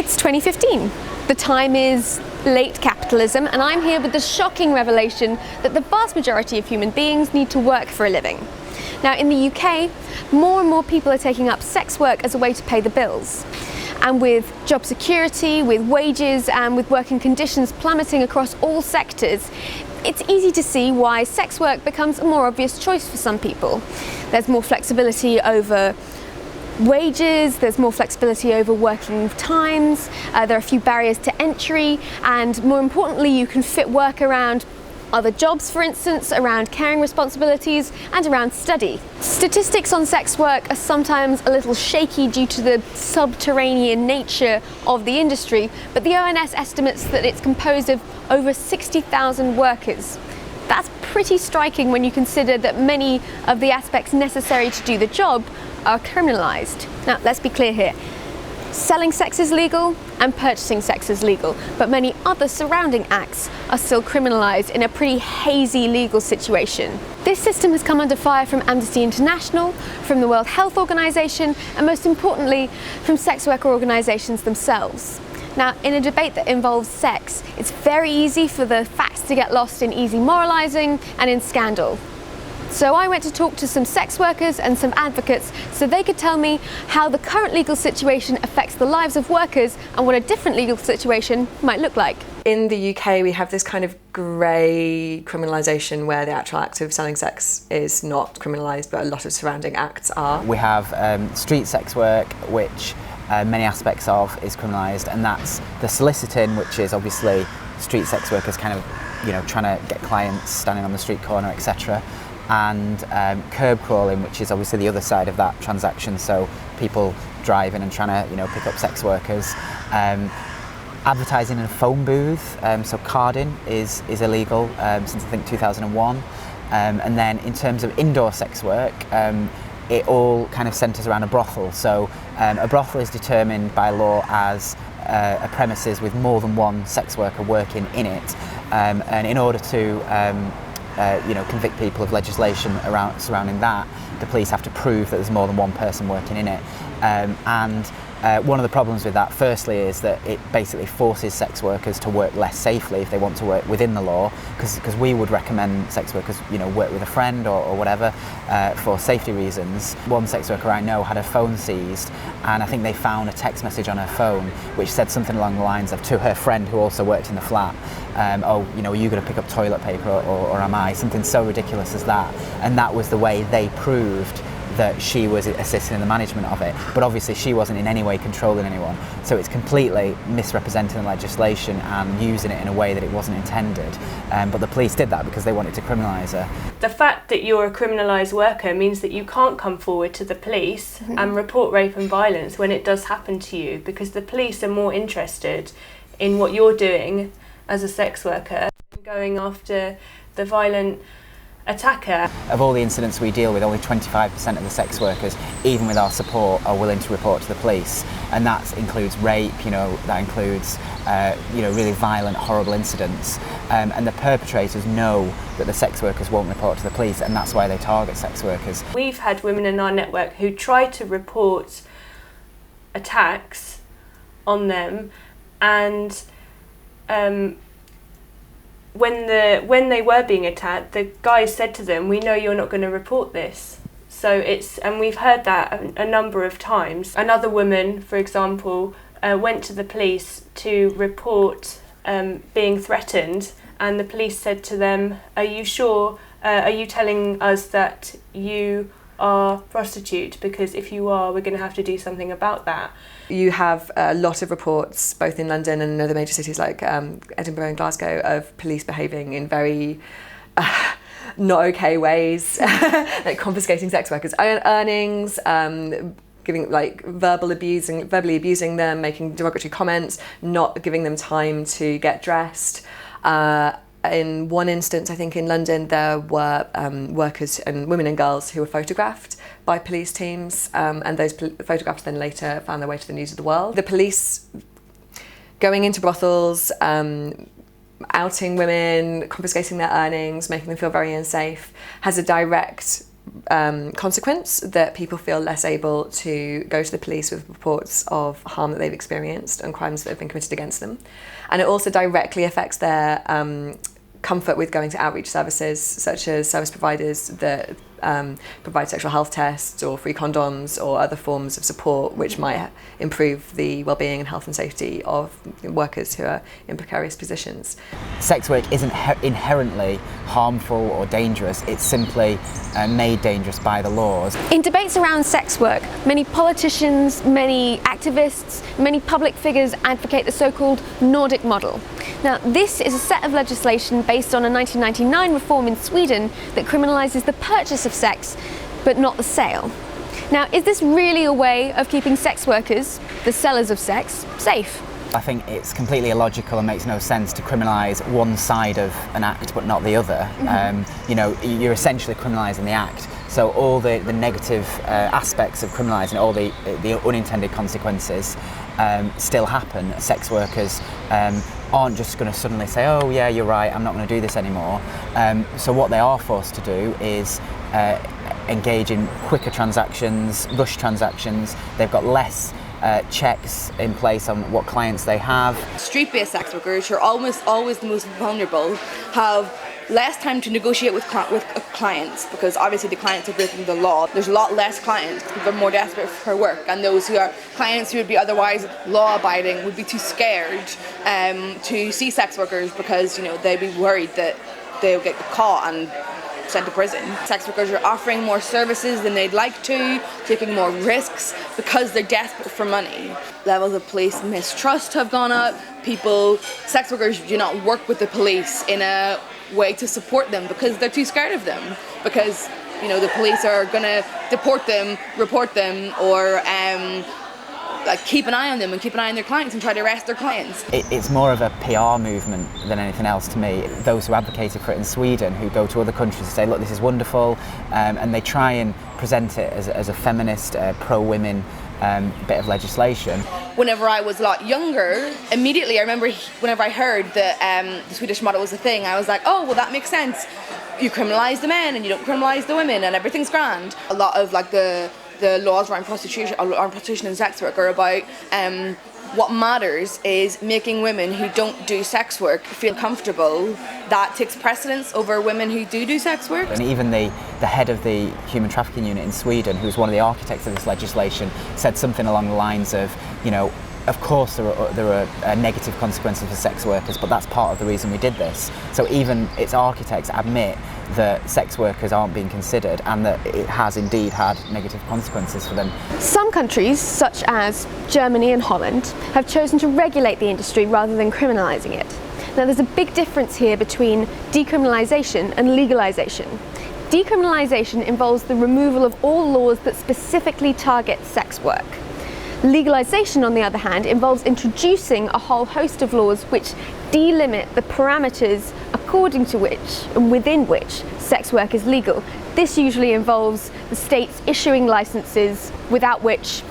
It's 2015. The time is late capitalism, and I'm here with the shocking revelation that the vast majority of human beings need to work for a living. Now, in the UK, more and more people are taking up sex work as a way to pay the bills. And with job security, with wages, and with working conditions plummeting across all sectors, it's easy to see why sex work becomes a more obvious choice for some people. There's more flexibility over wages, there's more flexibility over working times, there are a few barriers to entry, and more importantly, you can fit work around other jobs, for instance, around caring responsibilities and around study. Statistics on sex work are sometimes a little shaky due to the subterranean nature of the industry, but the ONS estimates that it's composed of over 60,000 workers. That's pretty striking when you consider that many of the aspects necessary to do the job are criminalised. Now, let's be clear here. Selling sex is legal and purchasing sex is legal, but many other surrounding acts are still criminalised in a pretty hazy legal situation. This system has come under fire from Amnesty International, from the World Health Organization, and most importantly, from sex worker organisations themselves. Now, in a debate that involves sex, it's very easy for the facts to get lost in easy moralising and in scandal. So I went to talk to some sex workers and some advocates so they could tell me how the current legal situation affects the lives of workers and what a different legal situation might look like. In the UK, we have this kind of grey criminalisation where the actual act of selling sex is not criminalised, but a lot of surrounding acts are. We have street sex work, which many aspects of is criminalised, and that's the soliciting, which is obviously street sex workers kind of, trying to get clients standing on the street corner, etc. And curb crawling, which is obviously the other side of that transaction, so people driving and trying to pick up sex workers. Advertising in a phone booth, so carding is illegal since I think 2001. And then in terms of indoor sex work, it all kind of centres around a brothel. So a brothel is determined by law as a premises with more than one sex worker working in it, and in order to convict people of legislation surrounding that, the police have to prove that there's more than one person working in it. And one of the problems with that, firstly, is that it basically forces sex workers to work less safely if they want to work within the law, because we would recommend sex workers, work with a friend or whatever for safety reasons. One sex worker I know had her phone seized, and I think they found a text message on her phone which said something along the lines of, to her friend who also worked in the flat, are you going to pick up toilet paper or am I? Something so ridiculous as that. And that was the way they proved that she was assisting in the management of it. But obviously she wasn't in any way controlling anyone. So it's completely misrepresenting the legislation and using it in a way that it wasn't intended. But the police did that because they wanted to criminalise her. The fact that you're a criminalised worker means that you can't come forward to the police and report rape and violence when it does happen to you, because the police are more interested in what you're doing as a sex worker than going after the violent attacker. Of all the incidents we deal with, only 25% of the sex workers, even with our support, are willing to report to the police, and that includes rape, that includes really violent, horrible incidents, and the perpetrators know that the sex workers won't report to the police, and that's why they target sex workers. We've had women in our network who try to report attacks on them, and when they were being attacked, the guys said to them, "We know you're not going to report this." So and we've heard that a number of times. Another woman, for example, went to the police to report being threatened, and the police said to them, "Are you sure? Are you telling us that you are a prostitute? Because if you are, we're going to have to do something about that." You have a lot of reports, both in London and in other major cities like Edinburgh and Glasgow, of police behaving in very not okay ways, like confiscating sex workers' earnings, giving verbally abusing them, making derogatory comments, not giving them time to get dressed. In one instance, I think in London, there were workers and women and girls who were photographed by police teams, and those photographs then later found their way to the news of the world. The police going into brothels, outing women, confiscating their earnings, making them feel very unsafe, has a direct consequence that people feel less able to go to the police with reports of harm that they've experienced and crimes that have been committed against them. And it also directly affects their comfort with going to outreach services, such as service providers that provide sexual health tests or free condoms or other forms of support which might improve the well-being and health and safety of workers who are in precarious positions. Sex work isn't inherently harmful or dangerous, it's simply made dangerous by the laws. In debates around sex work, many politicians, many activists, many public figures advocate the so-called Nordic model. Now, this is a set of legislation based on a 1999 reform in Sweden that criminalises the purchase of sex, but not the sale. Now, is this really a way of keeping sex workers, the sellers of sex, safe? I think it's completely illogical and makes no sense to criminalise one side of an act but not the other. You're essentially criminalising the act. So all the negative aspects of criminalising, all the unintended consequences still happen. Sex workers aren't just going to suddenly say, oh yeah, you're right, I'm not going to do this anymore. So what they are forced to do is engage in quicker transactions, rush transactions. They've got less checks in place on what clients they have. Street-based sex workers, who are almost always the most vulnerable, have less time to negotiate with clients, because obviously the clients are breaking the law. There's a lot less clients because people are more desperate for work, and those who are clients who would be otherwise law-abiding would be too scared to see sex workers because they'd be worried that they'll get caught and sent to prison. Sex workers are offering more services than they'd like to, taking more risks because they're desperate for money. Levels of police mistrust have gone up. Sex workers do not work with the police in a way to support them because they're too scared of them, because the police are going to deport them, report them, or keep an eye on them and keep an eye on their clients and try to arrest their clients. It's more of a PR movement than anything else to me. Those who advocated for it in Sweden, who go to other countries and say, look, this is wonderful, and they try and present it as a feminist, pro-women bit of legislation. Whenever I was a lot younger, immediately I remember whenever I heard that the Swedish model was a thing, I was like, oh, well, that makes sense. You criminalise the men and you don't criminalise the women and everything's grand. A lot of the laws around prostitution and sex work are about what matters is making women who don't do sex work feel comfortable. That takes precedence over women who do sex work. And even the head of the human trafficking unit in Sweden, who's one of the architects of this legislation, said something along the lines of, of course there are negative consequences for sex workers, but that's part of the reason we did this. So even its architects admit that sex workers aren't being considered and that it has indeed had negative consequences for them. Some countries, such as Germany and Holland, have chosen to regulate the industry rather than criminalising it. Now, there's a big difference here between decriminalisation and legalisation. Decriminalisation involves the removal of all laws that specifically target sex work. Legalisation, on the other hand, involves introducing a whole host of laws which delimit the parameters according to which and within which sex work is legal. This usually involves the states issuing licenses without which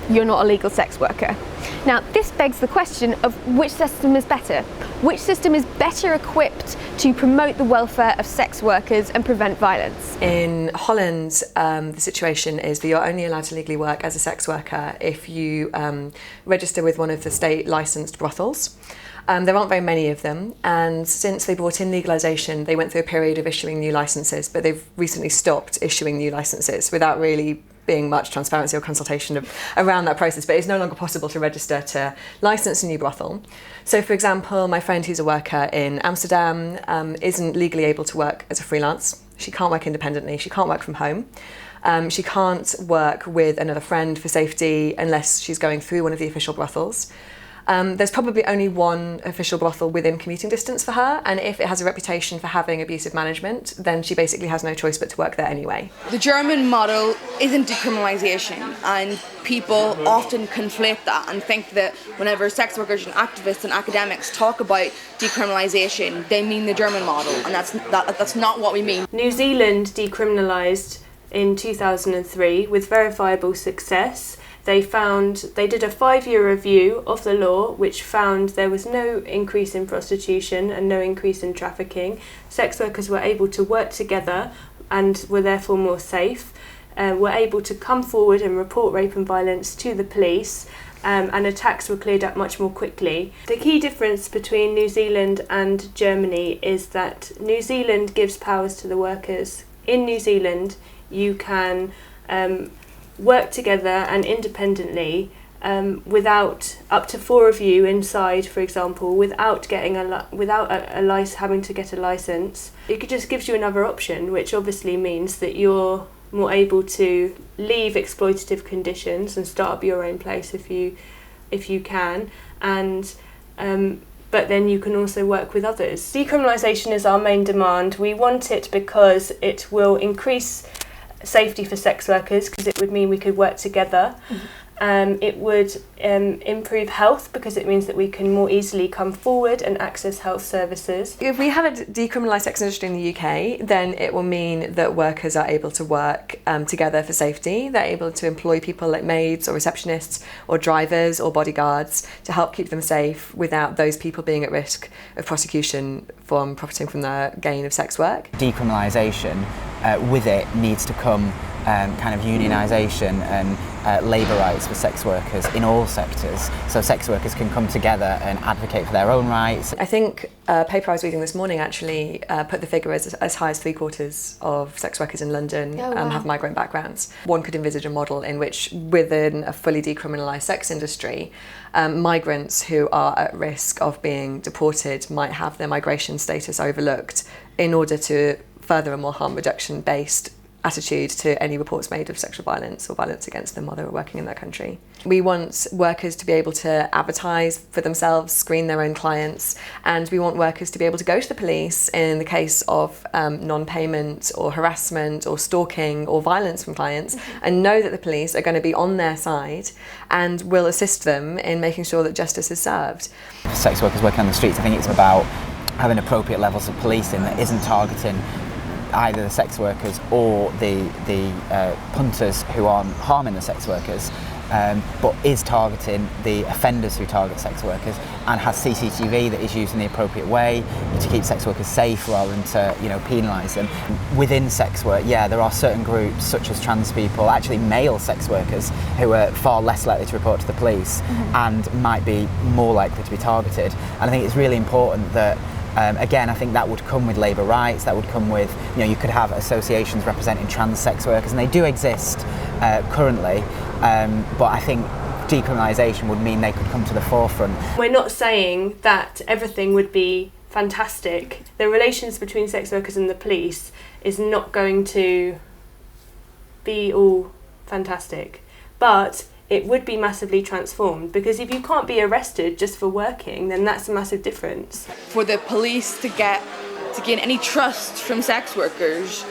you're not a legal sex worker. Now, this begs the question of which system is better. Which system is better equipped to promote the welfare of sex workers and prevent violence? In Holland, the situation is that you're only allowed to legally work as a sex worker if you register with one of the state licensed brothels. There aren't very many of them, and since they brought in legalisation, they went through a period of issuing new licences, but they've recently stopped issuing new licences without really being much transparency or consultation around that process. But it's no longer possible to register to licence a new brothel. So, for example, my friend who's a worker in Amsterdam isn't legally able to work as a freelance. She can't work independently, she can't work from home. She can't work with another friend for safety unless she's going through one of the official brothels. There's probably only one official brothel within commuting distance for her, and if it has a reputation for having abusive management, then she basically has no choice but to work there anyway. The German model isn't decriminalisation, and people often conflate that and think that whenever sex workers and activists and academics talk about decriminalisation, they mean the German model, and that's not what we mean. New Zealand decriminalised in 2003 with verifiable success. They did a 5-year review of the law, which found there was no increase in prostitution and no increase in trafficking. Sex workers were able to work together and were therefore more safe, were able to come forward and report rape and violence to the police, and attacks were cleared up much more quickly. The key difference between New Zealand and Germany is that New Zealand gives powers to the workers. In New Zealand, you can work together and independently without up to 4 of you inside, for example, without getting having to get a license. It just gives you another option, which obviously means that you're more able to leave exploitative conditions and start up your own place if you can, and but then you can also work with others. Decriminalisation is our main demand. We want it because it will increase safety for sex workers, because it would mean we could work together. It would improve health, because it means that we can more easily come forward and access health services. If we have a decriminalised sex industry in the UK, then it will mean that workers are able to work together for safety. They're able to employ people like maids or receptionists or drivers or bodyguards to help keep them safe without those people being at risk of prosecution from profiting from the gain of sex work. Decriminalisation, with it, needs to come kind of unionisation and labour rights for sex workers in all sectors, so sex workers can come together and advocate for their own rights. I think a paper I was reading this morning actually put the figure as high as 3/4 of sex workers in London have migrant backgrounds. One could envisage a model in which, within a fully decriminalised sex industry, migrants who are at risk of being deported might have their migration status overlooked in order to further a more harm reduction based attitude to any reports made of sexual violence or violence against them while they were working in their country. We want workers to be able to advertise for themselves, screen their own clients, and we want workers to be able to go to the police in the case of non-payment or harassment or stalking or violence from clients, and know that the police are going to be on their side and will assist them in making sure that justice is served. For sex workers working on the streets, I think it's about having appropriate levels of policing that isn't targeting either the sex workers or the punters who aren't harming the sex workers, but is targeting the offenders who target sex workers, and has CCTV that is used in the appropriate way to keep sex workers safe rather than to penalise them. Within sex work, there are certain groups such as trans people, actually male sex workers, who are far less likely to report to the police and might be more likely to be targeted. And I think it's really important that again, I think that would come with labour rights, that would come with, you could have associations representing trans sex workers, and they do exist currently, but I think decriminalisation would mean they could come to the forefront. We're not saying that everything would be fantastic. The relations between sex workers and the police is not going to be all fantastic, but it would be massively transformed, because if you can't be arrested just for working, then that's a massive difference. For the police to gain any trust from sex workers,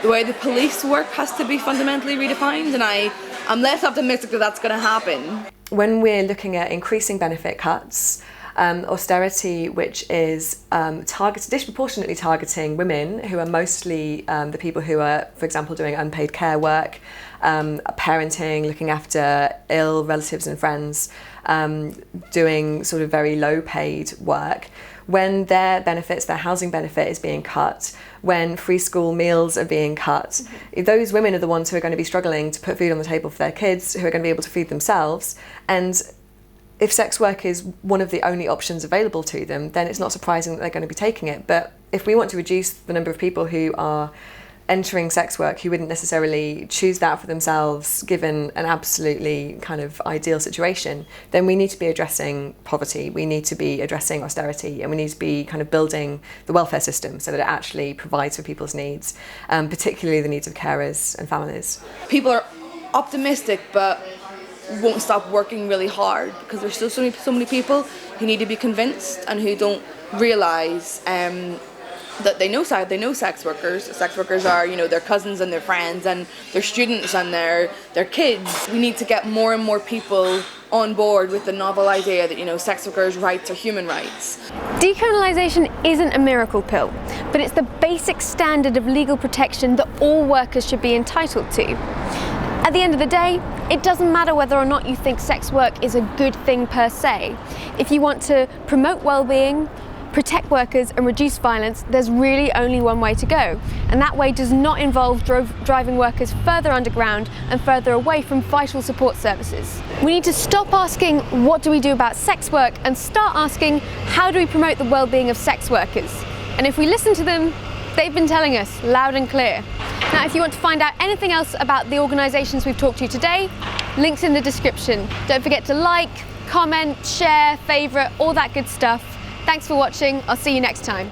the way the police work has to be fundamentally redefined, and I'm less optimistic that that's going to happen. When we're looking at increasing benefit cuts, austerity, which is disproportionately targeting women, who are mostly the people who are, for example, doing unpaid care work, parenting, looking after ill relatives and friends, doing sort of very low paid work. When their benefits, their housing benefit is being cut, when free school meals are being cut, those women are the ones who are going to be struggling to put food on the table for their kids, who are going to be able to feed themselves. And if sex work is one of the only options available to them, then it's not surprising that they're going to be taking it. But if we want to reduce the number of people who are entering sex work who wouldn't necessarily choose that for themselves given an absolutely kind of ideal situation, then we need to be addressing poverty, we need to be addressing austerity, and we need to be kind of building the welfare system so that it actually provides for people's needs, particularly the needs of carers and families. People are optimistic but won't stop working really hard, because there's still so many people who need to be convinced and who don't realise that they know sex workers. Sex workers are, their cousins and their friends and their students and their kids. We need to get more and more people on board with the novel idea that, sex workers' rights are human rights. Decriminalisation isn't a miracle pill, but it's the basic standard of legal protection that all workers should be entitled to. At the end of the day, it doesn't matter whether or not you think sex work is a good thing per se. If you want to promote well-being, protect workers and reduce violence, there's really only one way to go. And that way does not involve driving workers further underground and further away from vital support services. We need to stop asking, what do we do about sex work, and start asking, how do we promote the well-being of sex workers? And if we listen to them, they've been telling us loud and clear. Now, if you want to find out anything else about the organisations we've talked to today, links in the description. Don't forget to like, comment, share, favourite, all that good stuff. Thanks for watching. I'll see you next time.